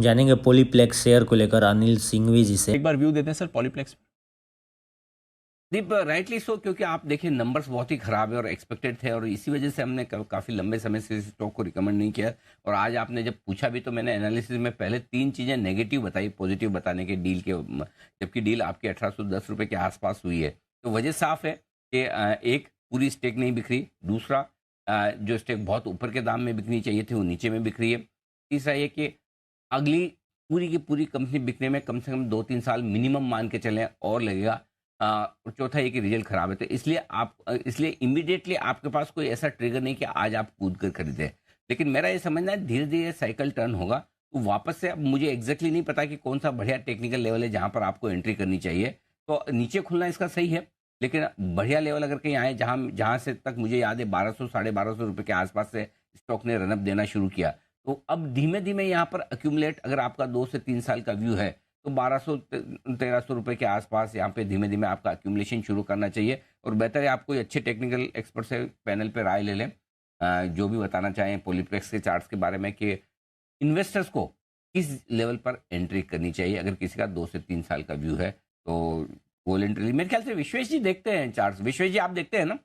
जानेंगे पॉलीप्लेक्स शेयर को लेकर अनिल सिंघवी जी से। एक बार व्यू देते हैं सर पॉलीप्लेक्स। दीप राइटली सो, क्योंकि आप देखिए नंबर्स बहुत ही खराब है और एक्सपेक्टेड थे, और इसी वजह से हमने काफ़ी लंबे समय से इस स्टॉक को रिकमेंड नहीं किया। और आज आपने जब पूछा भी तो मैंने एनालिसिस में पहले तीन चीज़ें नेगेटिव बताई पॉजिटिव बताने के डील के, जबकि डील आपकी 1810 रुपये के आसपास हुई है। तो वजह साफ है कि एक, पूरी स्टेक नहीं बिक रही। दूसरा, जो स्टेक बहुत ऊपर के दाम में बिकनी चाहिए थी वो नीचे में बिक रही है। तीसरा ये कि अगली पूरी की पूरी कंपनी बिकने में कम से कम 2-3 साल मिनिमम मान के चलें और लगेगा। और चौथा ये कि रिजल्ट खराब है, तो इसलिए इमीडिएटली आपके पास कोई ऐसा ट्रिगर नहीं कि आज आप कूद कर खरीदें। लेकिन मेरा ये समझना है धीरे धीरे साइकिल टर्न होगा तो वापस से, अब मुझे एग्जैक्टली नहीं पता कि कौन सा बढ़िया टेक्निकल लेवल है जहां पर आपको एंट्री करनी चाहिए। तो नीचे खुलना इसका सही है, लेकिन बढ़िया लेवल अगर कहीं आए जहां जहां से तक मुझे याद है 1200 1250 रुपये के आसपास से स्टॉक ने रनअप देना शुरू किया। तो अब धीमे धीमे यहाँ पर अक्यूमुलेट, अगर आपका 2 से 3 साल का व्यू है तो 1200-1300 रुपये के आसपास यहाँ पे धीमे धीमे आपका अक्यूमुलेशन शुरू करना चाहिए। और बेहतर है आप कोई अच्छे टेक्निकल एक्सपर्ट से पैनल पे राय ले लें, जो भी बताना चाहें पॉलीप्लेक्स के चार्ट्स के बारे में कि इन्वेस्टर्स को किस लेवल पर एंट्री करनी चाहिए अगर किसी का 2 से 3 साल का व्यू है। तो वॉलेंटरी मेरे ख्याल से विश्वेश जी देखते हैं चार्ट्स। विश्वेश जी आप देखते हैं ना?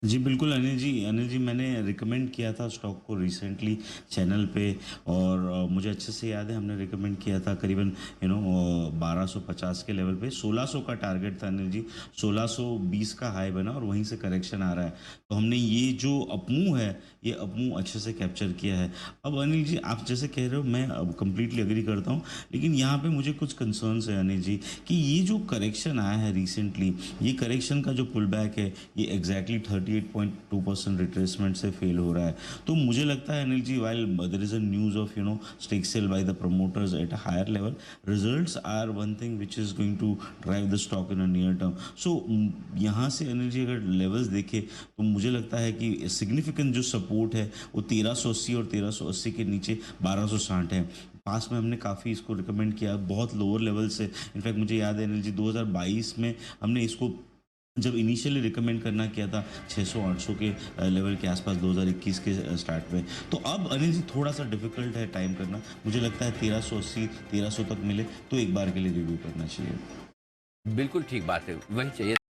जी बिल्कुल अनिल जी मैंने रिकमेंड किया था स्टॉक को रिसेंटली चैनल पे। और मुझे अच्छे से याद है हमने रिकमेंड किया था करीबन 1250 के लेवल पे। 1600 का टारगेट था अनिल जी, 1620 का हाई बना और वहीं से करेक्शन आ रहा है। तो हमने ये जो अपमूव है ये अपमूव अच्छे से कैप्चर किया है। अब अनिल जी आप जैसे कह रहे हो मैं अब कम्प्लीटली अग्री करता हूँ, लेकिन यहाँ पे मुझे कुछ कंसर्न्स है अनिल जी कि ये जो करेक्शन आया है रिसेंटली, ये करेक्शन का जो पुल बैक है ये एग्जैक्टली 38.2% रिट्रेसमेंट से फेल हो रहा है। तो मुझे लगता है Anil ji while there is a news of stake sale by the promoters at a higher level, results are one thing which is going to drive the stock in a near term. So यहाँ से अनिल जी अगर levels देखें तो मुझे लगता है कि significant जो सपोर्ट है वो 1380 और 1380 के नीचे 1260 है। पास में हमने काफ़ी इसको रिकमेंड किया बहुत लोअर लेवल से। इनफैक्ट मुझे याद है अनिल जी 2022 में हमने इसको जब इनिशियली रिकमेंड करना किया था 600-800 के लेवल के आसपास 2021 के स्टार्ट में। तो अब अनिल जी थोड़ा सा डिफिकल्ट है टाइम करना। मुझे लगता है 1380 1300 तक मिले तो एक बार के लिए रिव्यू करना चाहिए। बिल्कुल ठीक बात है, वही चाहिए।